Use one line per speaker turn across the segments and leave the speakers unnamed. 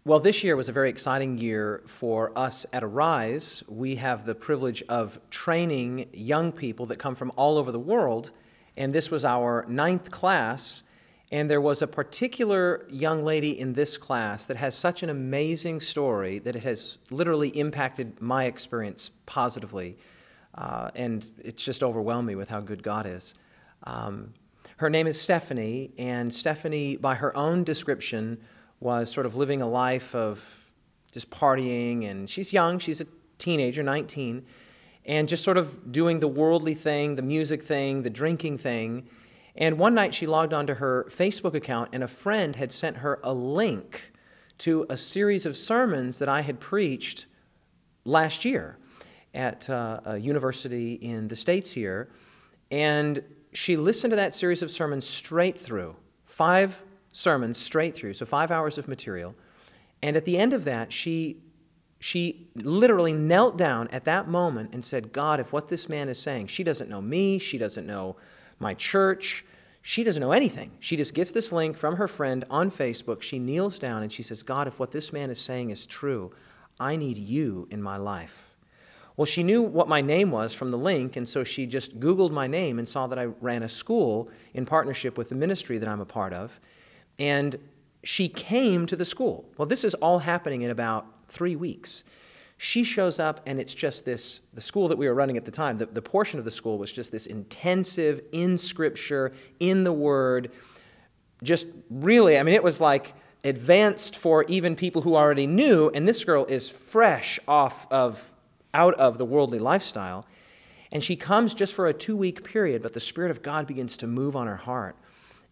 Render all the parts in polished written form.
Well, this year was a very exciting year for us at Arise. We have the privilege of training young people that come from all over the world, and this was our 9th class, and there was a particular young lady in this class that has such an amazing story that it has literally impacted my experience positively, and it's just overwhelmed me with how good God is. Her name is Stephanie, and Stephanie, by her own description, was sort of living a life of just partying, and she's young, she's a teenager, 19, and just sort of doing the worldly thing, the music thing, the drinking thing. And one night she logged onto her Facebook account, and a friend had sent her a link to a series of sermons that I had preached last year at a university in the States here. And she listened to that series of sermons straight through, 5 sermons straight through, so 5 hours of material. And at the end of that, she literally knelt down at that moment and said, God, if what this man is saying, she doesn't know me, she doesn't know my church, she doesn't know anything. She just gets this link from her friend on Facebook. She kneels down and she says, God, if what this man is saying is true, I need you in my life. Well, she knew what my name was from the link, and so she just Googled my name and saw that I ran a school in partnership with the ministry that I'm a part of. And she came to the school. Well, this is all happening in about 3 weeks. She shows up, and it's just this, the school that we were running at the time, the portion of the school was just this intensive, in Scripture, in the Word, just really, I mean, it was like advanced for even people who already knew, and this girl is fresh out of the worldly lifestyle, and she comes just for a 2-week period, but the Spirit of God begins to move on her heart.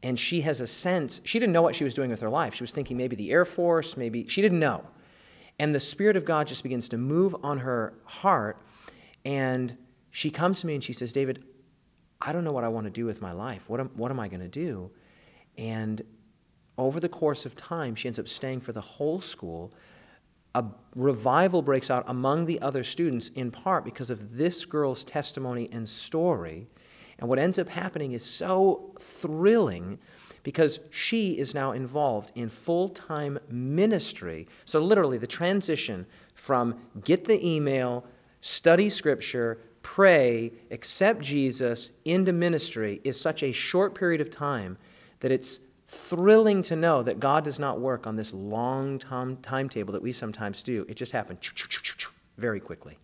And she has a sense, she didn't know what she was doing with her life. She was thinking maybe the Air Force, maybe, she didn't know. And the Spirit of God just begins to move on her heart. And she comes to me and she says, David, I don't know what I want to do with my life. What am I going to do? And over the course of time, she ends up staying for the whole school. A revival breaks out among the other students, in part because of this girl's testimony and story. And what ends up happening is so thrilling because she is now involved in full-time ministry. So literally the transition from get the email, study Scripture, pray, accept Jesus, into ministry is such a short period of time that it's thrilling to know that God does not work on this long timetable that we sometimes do. It just happened very quickly.